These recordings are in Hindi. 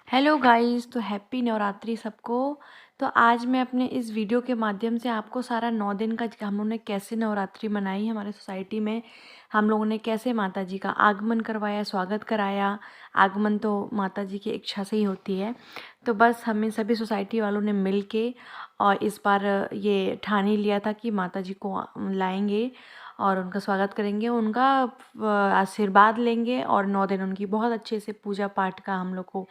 हेलो गाइस, तो हैप्पी नवरात्रि सबको। तो आज मैं अपने इस वीडियो के माध्यम से आपको सारा 9 दिन का हम लोगों ने कैसे नवरात्रि मनाई हमारे सोसाइटी में, हम लोगों ने कैसे माता जी का आगमन करवाया, स्वागत कराया। आगमन तो माता जी की इच्छा से ही होती है। तो बस हमें सभी सोसाइटी वालों ने मिल के और इस बार ये ठान ही लिया था कि माता जी को लाएंगे और उनका स्वागत करेंगे, उनका आशीर्वाद लेंगे और 9 दिन उनकी बहुत अच्छे से पूजा पाठ का हम लोग को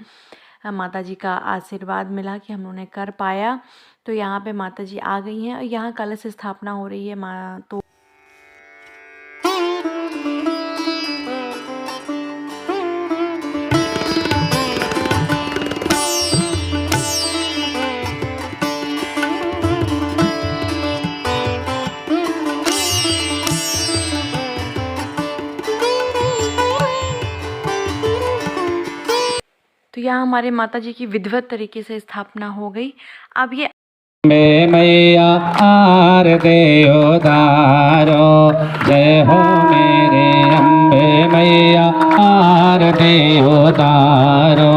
माता जी का आशीर्वाद मिला कि हम लोगों ने कर पाया। तो यहाँ पे माता जी आ गई हैं और यहाँ कलश स्थापना हो रही है माँ। तो यहाँ हमारे माता जी की विधिवत तरीके से स्थापना हो गई। अब ये मैया आरते उतारो, जय हो मेरे अम्बे मैया आरती उतारो,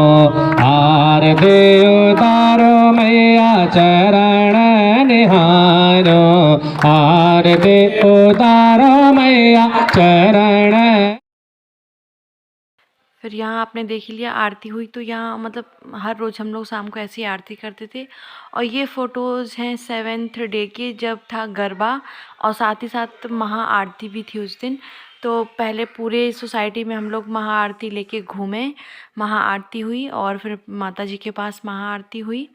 आरती उतारो मैया चरण निहारो, आरती उतारो मैया चरण। फिर यहाँ आपने देख ही लिया आरती हुई। तो यहाँ मतलब हर रोज़ हम लोग शाम को ऐसी आरती करते थे। और ये फ़ोटोज़ हैं 7th डे के, जब था गरबा और साथ ही साथ महा आरती भी थी उस दिन। तो पहले पूरे सोसाइटी में हम लोग महा आरती लेके घूमे, महा आरती हुई और फिर माता जी के पास महा आरती हुई।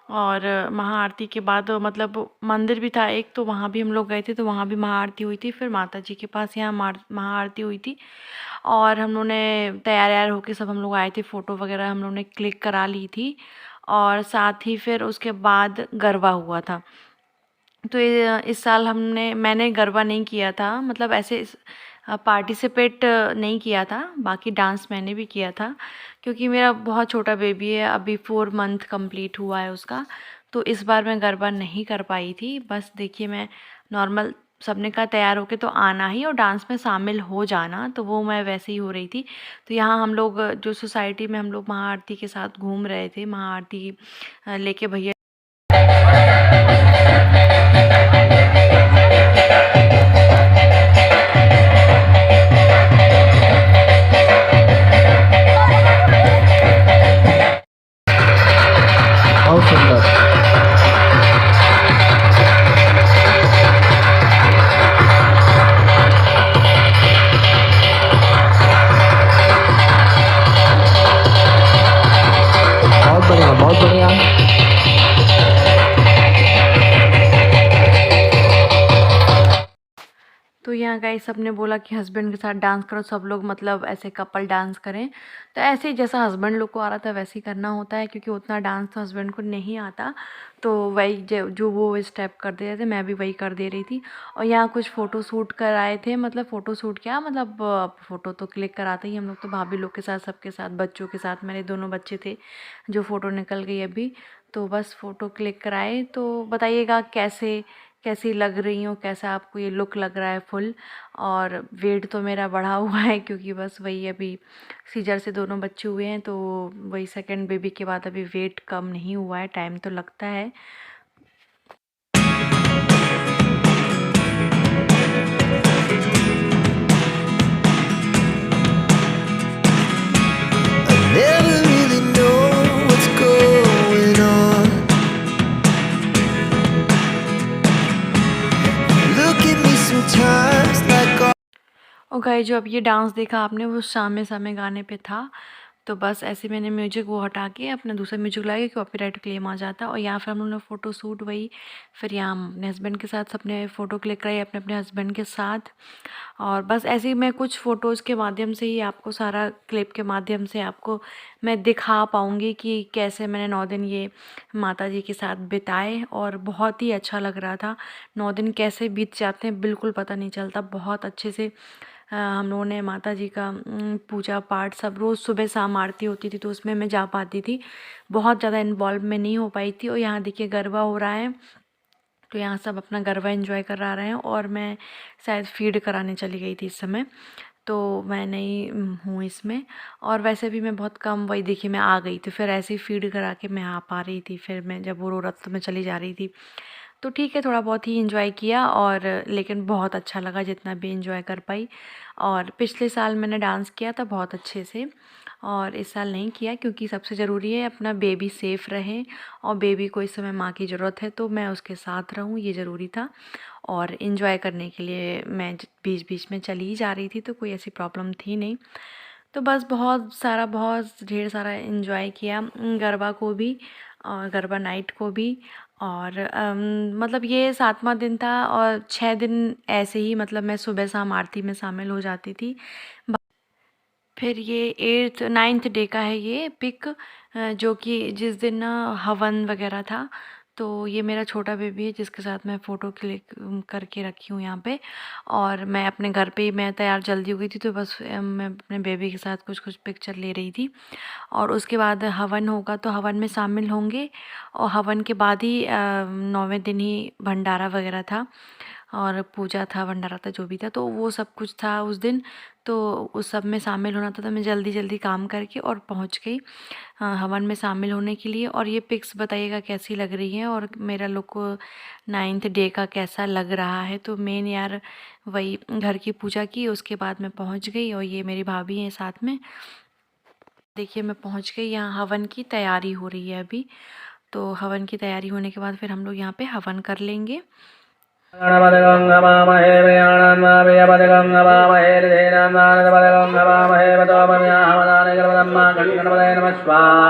और महाआरती के बाद मतलब मंदिर भी था एक, तो वहाँ भी हम लोग गए थे, तो वहाँ भी महाआरती हुई थी। फिर माता जी के पास यहाँ महाआरती हुई थी और हम लोगों ने तैयार होके सब हम लोग आए थे, फ़ोटो वगैरह हम लोगों ने क्लिक करा ली थी। और साथ ही फिर उसके बाद गरबा हुआ था। तो इस साल मैंने गरबा नहीं किया था, मतलब ऐसे पार्टिसिपेट नहीं किया था। बाकी डांस मैंने भी किया था क्योंकि मेरा बहुत छोटा बेबी है, अभी 4 मंथ कंप्लीट हुआ है उसका। तो इस बार मैं गरबा नहीं कर पाई थी। बस देखिए, मैं नॉर्मल सबने कहा तैयार होके तो आना ही और डांस में शामिल हो जाना, तो वो मैं वैसे ही हो रही थी। तो यहाँ हम लोग जो सोसाइटी में हम लोग महाआरती के साथ घूम रहे थे, महाआरती लेके भैया बहुत सुंदर। बहुत बढ़िया, बहुत बढ़िया। तो यहाँ गाइस सबने बोला कि हस्बैंड के साथ डांस करो, सब लोग मतलब ऐसे कपल डांस करें। तो ऐसे ही जैसा हस्बैंड लोग को आ रहा था वैसे ही करना होता है, क्योंकि उतना डांस तो हस्बैंड को नहीं आता। तो वही जो वो स्टेप कर दे रहे थे, मैं भी वही कर दे रही थी। और यहाँ कुछ फ़ोटो शूट कर आए थे, मतलब फ़ोटो शूट क्या, मतलब फ़ोटो तो क्लिक कराते ही हम लोग, तो भाभी लोग के साथ, सबके साथ, बच्चों के साथ, मेरे दोनों बच्चे थे जो फ़ोटो निकल गई अभी। तो बस फ़ोटो क्लिक कराए। तो बताइएगा कैसी लग रही हूँ, कैसा आपको ये लुक लग रहा है फुल। और वेट तो मेरा बढ़ा हुआ है क्योंकि बस वही अभी सीजर से दोनों बच्चे हुए हैं, तो वही सेकंड बेबी के बाद अभी वेट कम नहीं हुआ है, टाइम तो लगता है। Never really know what's going on. Look at me sometimes like और गाइस जो अब ये डांस देखा आपने वो सामे सामे गाने पे था। तो बस ऐसे मैंने म्यूजिक वो हटा के अपना दूसरा म्यूजिक लगाया, कॉपीराइट क्लेम आ जाता। और यहाँ फिर हम लोगों ने फ़ोटो शूट वही, फिर यहाँ हम अपने हस्बैंड के साथ सबने फ़ोटो क्लिक कराई अपने अपने हस्बैंड के साथ। और बस ऐसे ही मैं कुछ फ़ोटोज़ के माध्यम से ही आपको, सारा क्लिप के माध्यम से आपको मैं दिखा पाऊँगी कि कैसे मैंने 9 दिन ये माता जी के साथ बिताए। और बहुत ही अच्छा लग रहा था। 9 दिन कैसे बीत जाते हैं बिल्कुल पता नहीं चलता। बहुत अच्छे से हम लोगों ने माता जी का पूजा पाठ सब रोज़ सुबह शाम आरती होती थी, तो उसमें मैं जा पाती थी, बहुत ज़्यादा इन्वॉल्व में नहीं हो पाई थी। और यहाँ देखिए गरबा हो रहा है, तो यहाँ सब अपना गरबा एंजॉय करा रहे हैं और मैं शायद फीड कराने चली गई थी इस समय। तो मैं नहीं हूँ इसमें। और वैसे भी मैं बहुत कम, वही देखिए मैं आ गई थी, फिर ऐसे ही फ़ीड करा के मैं आ पा रही थी, फिर मैं जब वो रो रहा था तो मैं चली जा रही थी। तो ठीक है, थोड़ा बहुत ही एंजॉय किया, और लेकिन बहुत अच्छा लगा जितना भी एंजॉय कर पाई। और पिछले साल मैंने डांस किया था बहुत अच्छे से, और इस साल नहीं किया, क्योंकि सबसे ज़रूरी है अपना बेबी सेफ़ रहे, और बेबी को इस समय माँ की ज़रूरत है, तो मैं उसके साथ रहूँ, ये ज़रूरी था। और एंजॉय करने के लिए मैं बीच बीच में चली ही जा रही थी, तो कोई ऐसी प्रॉब्लम थी नहीं। तो बस बहुत ढेर सारा एंजॉय किया, गरबा को भी और गरबा नाइट को भी। और मतलब ये 7वां दिन था, और 6 दिन ऐसे ही मतलब मैं सुबह शाम आरती में शामिल हो जाती थी। फिर ये 8th 9th डे का है ये पिक, जो कि जिस दिन ना हवन वगैरह था। तो ये मेरा छोटा बेबी है जिसके साथ मैं फ़ोटो क्लिक करके रखी हूँ यहाँ पे। और मैं अपने घर पे ही मैं तैयार जल्दी हो गई थी, तो बस मैं अपने बेबी के साथ कुछ कुछ पिक्चर ले रही थी। और उसके बाद हवन होगा तो हवन में शामिल होंगे, और हवन के बाद ही 9वें दिन ही भंडारा वगैरह था, और पूजा था, भंडारा था, जो भी था, तो वो सब कुछ था उस दिन। तो उस सब में शामिल होना था, तो मैं जल्दी जल्दी काम करके और पहुंच गई हवन में शामिल होने के लिए। और ये पिक्स बताइएगा कैसी लग रही हैं, और मेरा लुक 9th डे का कैसा लग रहा है। तो मेन यार वही घर की पूजा की, उसके बाद मैं पहुंच गई, और ये मेरी भाभी हैं साथ में। देखिए मैं पहुंच गई, यहाँ हवन की तैयारी हो रही है अभी। तो हवन की तैयारी होने के बाद फिर हम लोग यहाँ पे हवन कर लेंगे। गणपतिगं नमामहे प्रियाणान्नाभियपतिगं नमामहे हृदयेनान्नानपतिगं नमामहे वतोपम्याहमदाने गणपतम्मा गणपतये नमः स्वाहा।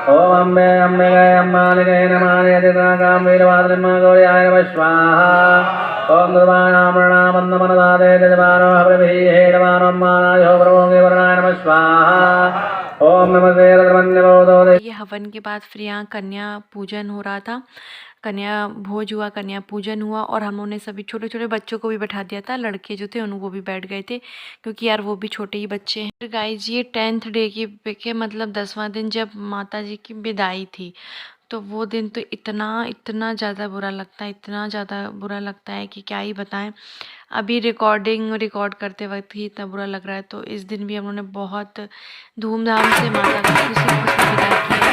ॐ अम्बे अम्बिके अम्बालिके नमानियतिनागां वीरवाद्रिम्मा गौर्याय नमः स्वाहा। ॐ दुर्वाणामृणामन्दमनदादे यजमानो हविर्भिः हेडमानोन्मानायो प्रभोगे वरणाय नमः स्वाहा। ॐ नमस्ते रतमन्यबोधो। ये हवन के बाद फिर यहाँ कन्या पूजन हो रहा था, कन्या भोज हुआ, कन्या पूजन हुआ, और हम लोगों ने सभी छोटे छोटे बच्चों को भी बैठा दिया था, लड़के जो थे उन वो भी बैठ गए थे, क्योंकि यार वो भी छोटे ही बच्चे हैं। फिर गाइज ये 10th डे की पिक है, मतलब 10वां दिन जब माता जी की विदाई थी। तो वो दिन तो इतना इतना ज़्यादा बुरा लगता है, इतना ज़्यादा बुरा लगता है कि क्या ही बताएं। अभी रिकॉर्ड करते वक्त ही इतना बुरा लग रहा है। तो इस दिन भी हम लोगों ने बहुत धूमधाम से माता का खुशी खुशी विदा किया।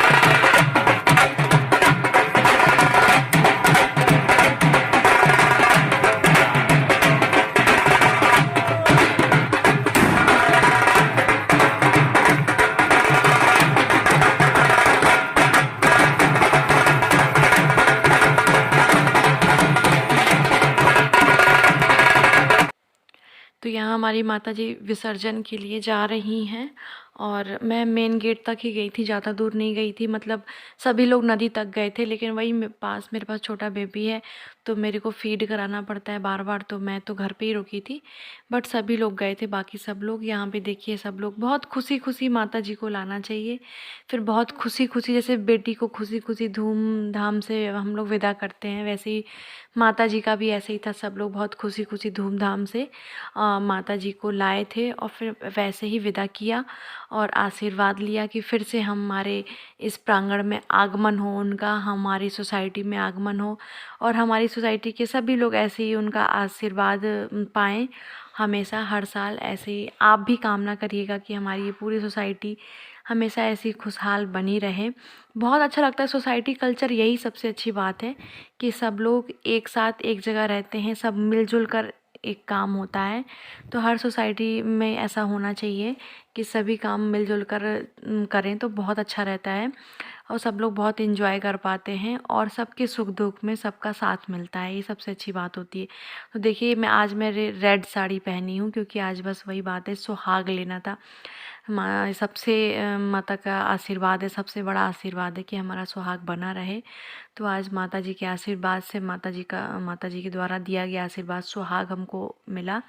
तो यहाँ हमारी माता जी विसर्जन के लिए जा रही हैं, और मैं मेन गेट तक ही गई थी, ज़्यादा दूर नहीं गई थी। मतलब सभी लोग नदी तक गए थे, लेकिन वही मेरे पास छोटा बेबी है, तो मेरे को फीड कराना पड़ता है बार बार, तो मैं तो घर पे ही रुकी थी। बट सभी लोग गए थे, बाकी सब लोग यहाँ पे देखिए, सब लोग बहुत खुशी खुशी माता जी को लाना चाहिए। फिर बहुत खुशी खुशी, जैसे बेटी को खुशी खुशी धूमधाम से हम लोग विदा करते हैं, वैसे ही माता जी का भी ऐसे ही था। सब लोग बहुत खुशी खुशी धूमधाम से माता जी को लाए थे, और फिर वैसे ही विदा किया, और आशीर्वाद लिया कि फिर से हमारे इस प्रांगण में आगमन हो उनका, हमारी सोसाइटी में आगमन हो, और हमारी सोसाइटी के सभी लोग ऐसे ही उनका आशीर्वाद पाएँ हमेशा, हर साल ऐसे ही। आप भी कामना करिएगा कि हमारी ये पूरी सोसाइटी हमेशा ऐसी खुशहाल बनी रहे। बहुत अच्छा लगता है सोसाइटी कल्चर, यही सबसे अच्छी बात है कि सब लोग एक साथ एक जगह रहते हैं, सब मिलजुल कर एक काम होता है। तो हर सोसाइटी में ऐसा होना चाहिए कि सभी काम मिलजुल कर करें, तो बहुत अच्छा रहता है, और सब लोग बहुत एंजॉय कर पाते हैं, और सबके सुख दुख में सबका साथ मिलता है, ये सबसे अच्छी बात होती है। तो देखिए मैं आज मेरे रेड साड़ी पहनी हूँ, क्योंकि आज बस वही बात है, सुहाग लेना था। सबसे माता का आशीर्वाद है, सबसे बड़ा आशीर्वाद है कि हमारा सुहाग बना रहे। तो आज माता जी के आशीर्वाद से, माता जी के द्वारा दिया गया आशीर्वाद, सुहाग हमको मिला।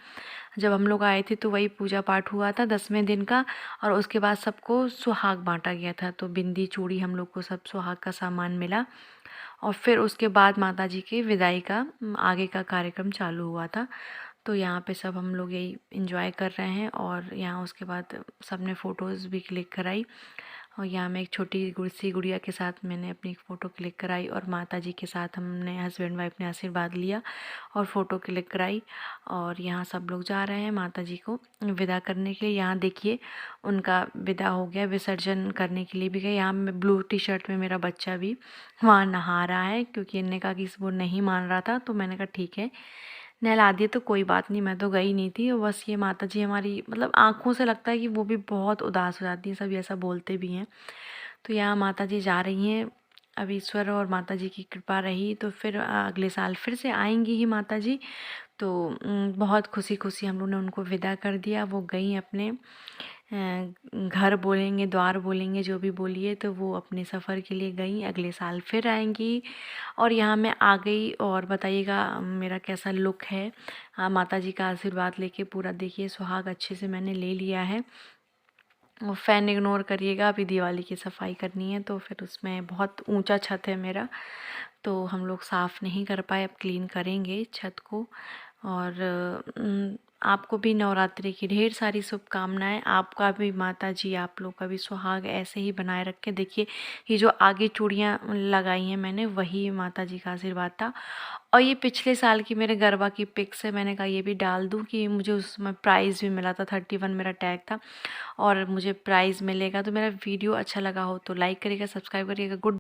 जब हम लोग आए थे तो वही पूजा पाठ हुआ था 10वें दिन का, और उसके बाद सबको सुहाग बांटा गया था। तो बिंदी चूड़ी हम लोग को सब सुहाग का सामान मिला, और फिर उसके बाद माता जी की विदाई का आगे का कार्यक्रम चालू हुआ था। तो यहाँ पे सब हम लोग यही इंजॉय कर रहे हैं, और यहाँ उसके बाद सब ने फ़ोटोज़ भी क्लिक कराई। और यहाँ मैं एक छोटी सी गुड़िया के साथ मैंने अपनी एक फ़ोटो क्लिक कराई और माता जी के साथ हमने हस्बैंड वाइफ ने आशीर्वाद लिया और फ़ोटो क्लिक कराई। और यहाँ सब लोग जा रहे हैं माता जी को विदा करने के लिए। यहाँ देखिए उनका विदा हो गया, विसर्जन करने के लिए भी गए। यहाँ मैं ब्लू टी शर्ट में मेरा बच्चा भी वहाँ नहा रहा है, क्योंकि इन्होंने कहा कि वो नहीं मान रहा था, तो मैंने कहा ठीक है नहला दिए तो कोई बात नहीं, मैं तो गई नहीं थी। और बस ये माता जी हमारी मतलब आँखों से लगता है कि वो भी बहुत उदास हो जाती हैं, सब ऐसा बोलते भी हैं। तो यहाँ माता जी जा रही हैं। अब ईश्वर और माता जी की कृपा रही तो फिर अगले साल फिर से आएंगी ही माता जी। तो बहुत खुशी खुशी हम लोग ने उनको विदा कर दिया। वो गई अपने घर बोलेंगे, द्वार बोलेंगे, जो भी बोलिए, तो वो अपने सफ़र के लिए गई। अगले साल फिर आएंगी। और यहाँ मैं आ गई और बताइएगा मेरा कैसा लुक है। माता जी का आशीर्वाद लेके पूरा देखिए सुहाग अच्छे से मैंने ले लिया है। और फ़ैन इग्नोर करिएगा, अभी दिवाली की सफाई करनी है तो फिर उसमें बहुत ऊंचा छत है मेरा, तो हम लोग साफ़ नहीं कर पाए, अब क्लीन करेंगे छत को। और आपको भी नवरात्रि की ढेर सारी शुभकामनाएं। आपका भी माता जी आप लोग का भी सुहाग ऐसे ही बनाए रखे। देखिए ये जो आगे चूड़ियाँ लगाई हैं मैंने, वही माता जी का आशीर्वाद था। और ये पिछले साल की मेरे गरबा की पिक्स है, मैंने कहा ये भी डाल दूँ कि मुझे उसमें प्राइज़ भी मिला था, 31 मेरा टैग था और मुझे प्राइज़ मिलेगा। तो मेरा वीडियो अच्छा लगा हो तो लाइक करिएगा, सब्सक्राइब करिएगा। गुड